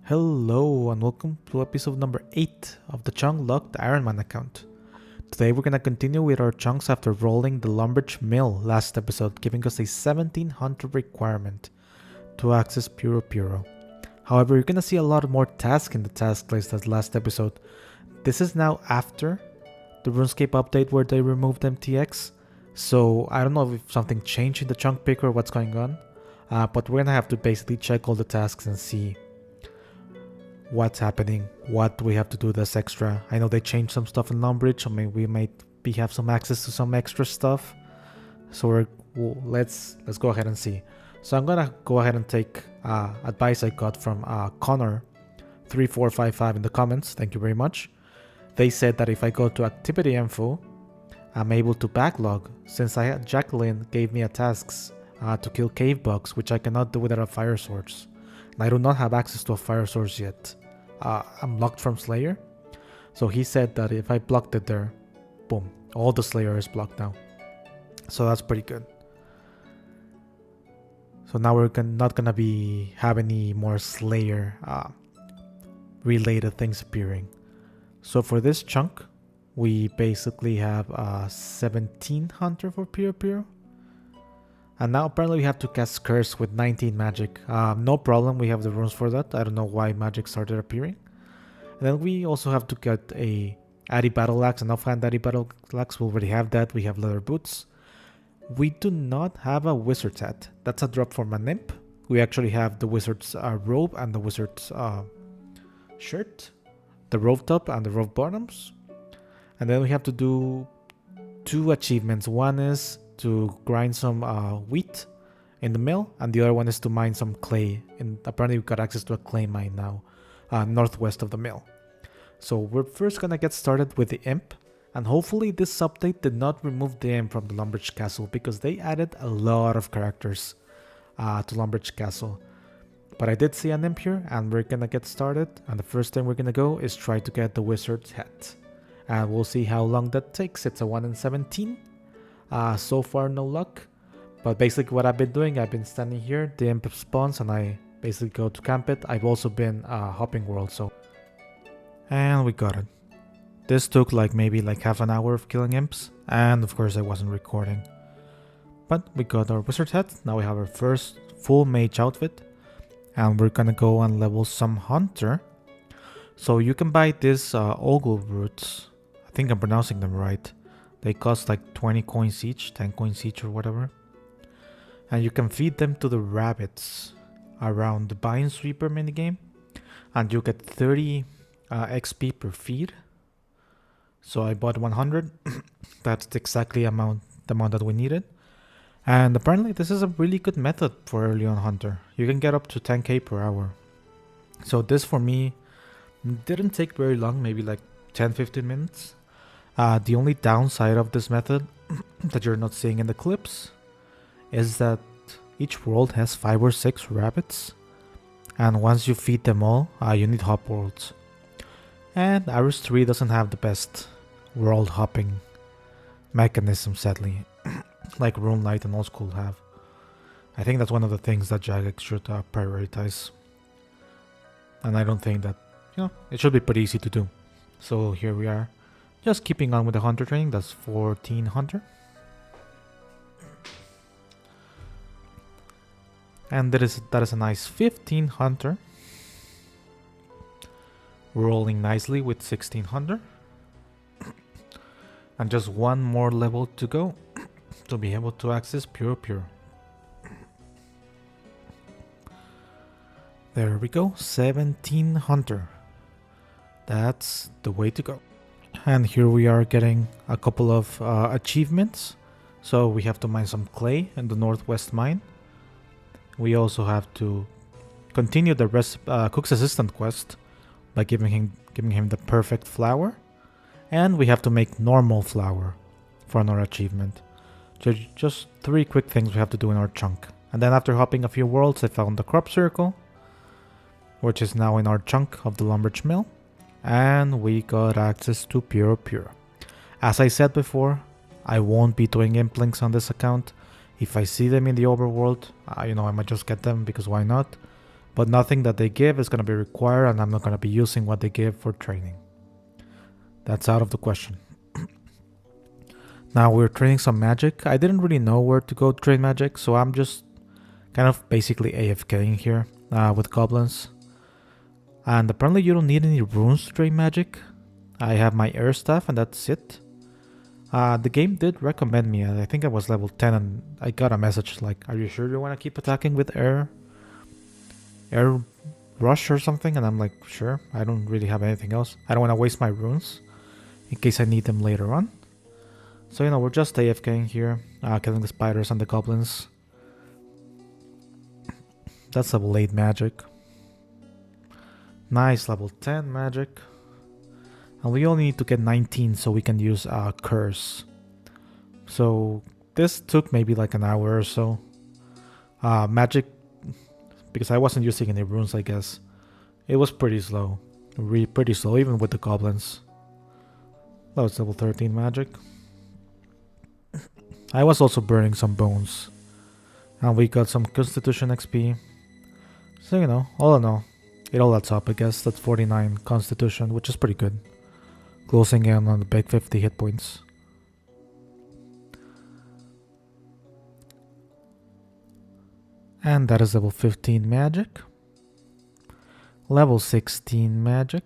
Hello and welcome to episode number 8 of the Chunk Locked Ironman account. Today we're gonna continue with our chunks after rolling the Lumbridge Mill last episode, giving us a 1700 requirement to access Puro Puro. However, you're gonna see a lot more tasks in the task list as last episode. This is now after the Runescape update where they removed MTX, so I don't know if something changed in the chunk picker or what's going on, but we're gonna have to basically check all the tasks and see what's happening, what we have to do that's extra. I know they changed some stuff in Lumbridge, so maybe we might have some access to some extra stuff. So let's go ahead and see. So I'm gonna go ahead and take advice I got from Connor3455 in the comments. Thank you very much. They said that if I go to activity info, I'm able to backlog since Jacqueline gave me a tasks to kill cave bugs, which I cannot do without a fire source. I do not have access to a fire source yet. I'm locked from Slayer. So he said that if I blocked it there, boom, all the Slayer is blocked now. So that's pretty good. So now we're not gonna have any more Slayer related things appearing. So for this chunk, we basically have 1700 for Puro Puro. And now apparently we have to cast Curse with 19 magic. No problem, we have the runes for that. I don't know why magic started appearing. And then we also have to get a Addy Battle Axe, an offhand Addy Battle Axe. We already have that. We have leather boots. We do not have a wizard's hat. That's a drop from a nymph. We actually have the wizard's robe and the wizard's shirt. The robe top and the robe bottoms. And then we have to do 2 achievements. One is to grind some wheat in the mill, and the other one is to mine some clay. And apparently we got access to a clay mine now, northwest of the mill. So we're first gonna get started with the imp, and hopefully this update did not remove the imp from the Lumbridge Castle, because they added a lot of characters to Lumbridge Castle. But I did see an imp here, and we're gonna get started, and the first thing we're gonna go is try to get the wizard's hat. And we'll see how long that takes. It's a 1 in 17. So far no luck, but basically what I've been doing, I've been standing here, the imp spawns, and I basically go to camp it. I've also been hopping world, and we got it. This took maybe half an hour of killing imps, and of course I wasn't recording. But we got our wizard hat. Now we have our first full mage outfit, and we're gonna go and level some hunter. So you can buy this ogle roots. I think I'm pronouncing them right. They cost 20 coins each, 10 coins each or whatever. And you can feed them to the rabbits around the Vine Sweeper minigame. And you get 30 XP per feed. So I bought 100. That's exactly the amount that we needed. And apparently this is a really good method for early on hunter. You can get up to 10k per hour. So this for me didn't take very long, maybe 10-15 minutes. The only downside of this method that you're not seeing in the clips is that each world has 5 or 6 rabbits, and once you feed them all, you need hop worlds. And RS3 doesn't have the best world hopping mechanism, sadly, like Rune Knight and Old School have. I think that's one of the things that Jagex should prioritize, and I don't think that, it should be pretty easy to do. So here we are. Just keeping on with the hunter training. That's 14 hunter. And that is a nice 15 hunter. Rolling nicely with 16 hunter. And just one more level to go to be able to access Puro Puro. There we go, 17 hunter. That's the way to go. And here we are getting a couple of achievements. So we have to mine some clay in the northwest mine. We also have to continue the cook's assistant quest by giving him the perfect flour. And we have to make normal flour for another achievement. So just 3 quick things we have to do in our chunk. And then after hopping a few worlds, I found the crop circle, which is now in our chunk of the Lumbridge Mill. And we got access to Puro Puro. As I said before, I won't be doing imp links on this account. If I see them in the overworld, I might just get them, because why not? but nothing that they give is going to be required, and I'm not going to be using what they give for training. That's out of the question. Now we're training some magic. I didn't really know where to go train magic, so I'm just kind of basically AFKing here with goblins. And apparently you don't need any runes to train magic. I have my air staff and that's it. The game did recommend me. I think I was level 10 and I got a message like, are you sure you want to keep attacking with air rush or something? And I'm like, sure, I don't really have anything else. I don't want to waste my runes in case I need them later on. So, you know, we're just AFKing here, killing the spiders and the goblins. That's level 8 magic. Nice, level 10 magic. And we only need to get 19 so we can use Curse. So, this took maybe like an hour or so. Magic, because I wasn't using any runes, I guess. It was pretty slow. Really pretty slow, even with the goblins. That was level 13 magic. I was also burning some bones. And we got some Constitution XP. So, you know, all in all, it all adds up, I guess. That's 49 Constitution, which is pretty good. Closing in on the big 50 hit points. And that is level 15 magic. Level 16 magic.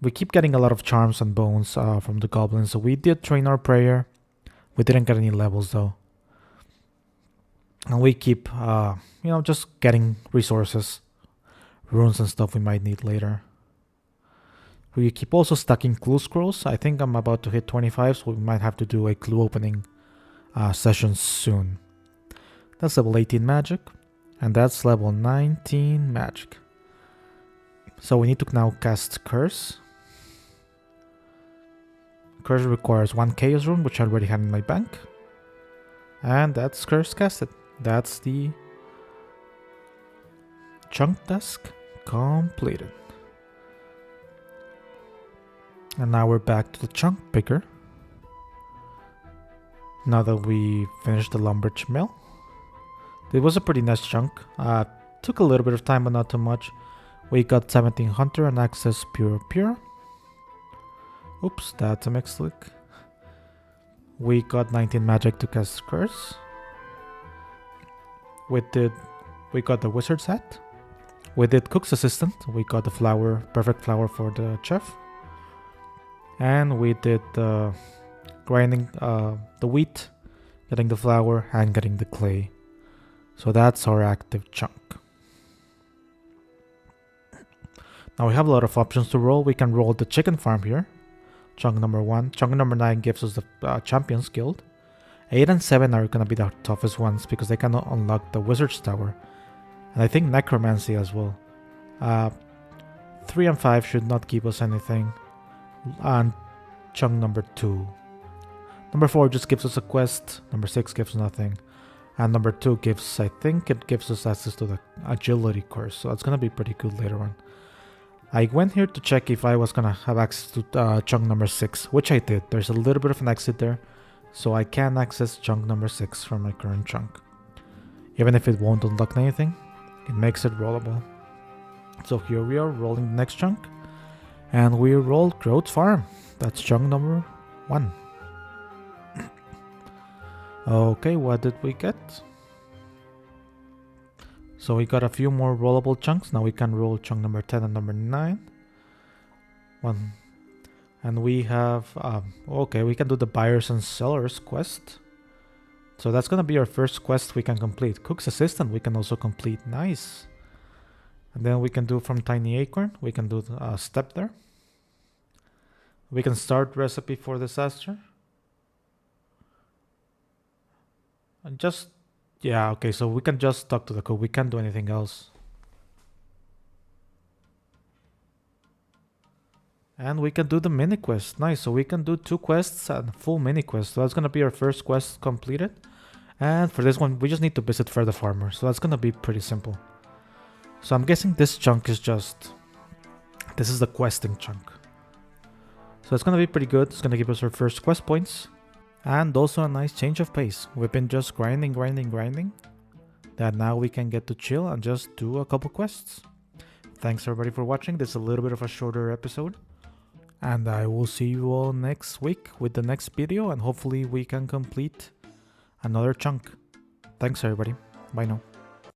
We keep getting a lot of charms and bones from the goblins. So we did train our prayer. We didn't get any levels though. And we keep, you know, just getting resources. Runes and stuff we might need later. We keep also stacking clue scrolls. I think I'm about to hit 25, so we might have to do a clue opening session soon. That's level 18 magic. And that's level 19 magic. So we need to now cast Curse. Curse requires 1 Chaos Rune, which I already have in my bank. And that's Curse casted. That's the chunk task completed. And now we're back to the chunk picker. Now that we finished the lumberjack mill. It was a pretty nice chunk. Took a little bit of time, but not too much. We got 17 Hunter and access Pure. Oops, that's a mixed click. We got 19 magic to cast Curse. We got the Wizard's Hat. We did Cook's Assistant. We got the flour, perfect flour for the chef. And we did grinding the wheat, getting the flour, and getting the clay. So that's our active chunk. Now we have a lot of options to roll. We can roll the chicken farm here. Chunk number 1. Chunk number 9 gives us the Champions Guild. 8 and 7 are going to be the toughest ones because they cannot unlock the Wizard's Tower. And I think Necromancy as well. 3 and 5 should not give us anything. And chunk number 2. Number 4 just gives us a quest. Number 6 gives nothing. And number 2 gives, I think it gives us access to the agility course. So it's going to be pretty good later on. I went here to check if I was going to have access to chunk number 6, which I did. There's a little bit of an exit there. So I can access chunk number 6 from my current chunk. Even if it won't unlock anything, it makes it rollable. So here we are rolling the next chunk. And we rolled Growth Farm. That's chunk number 1. Okay, what did we get? So we got a few more rollable chunks. Now we can roll chunk number 10 and number 9. And we have, okay, we can do the buyers and sellers quest. So that's going to be our first quest we can complete. Cook's Assistant we can also complete. Nice. And then we can do from Tiny Acorn. We can do a step there. We can start recipe for disaster. And just, yeah, okay, so we can just talk to the cook. We can't do anything else. And we can do the mini quest. Nice, so we can do 2 quests and full mini quest. So that's going to be our first quest completed. And for this one, we just need to visit Fred the Farmer. So that's going to be pretty simple. So I'm guessing this chunk is just, this is the questing chunk. So it's going to be pretty good. It's going to give us our first quest points. And also a nice change of pace. We've been just grinding. that now we can get to chill and just do a couple quests. Thanks everybody for watching. This is a little bit of a shorter episode. And I will see you all next week with the next video, and hopefully we can complete another chunk. Thanks everybody. Bye now.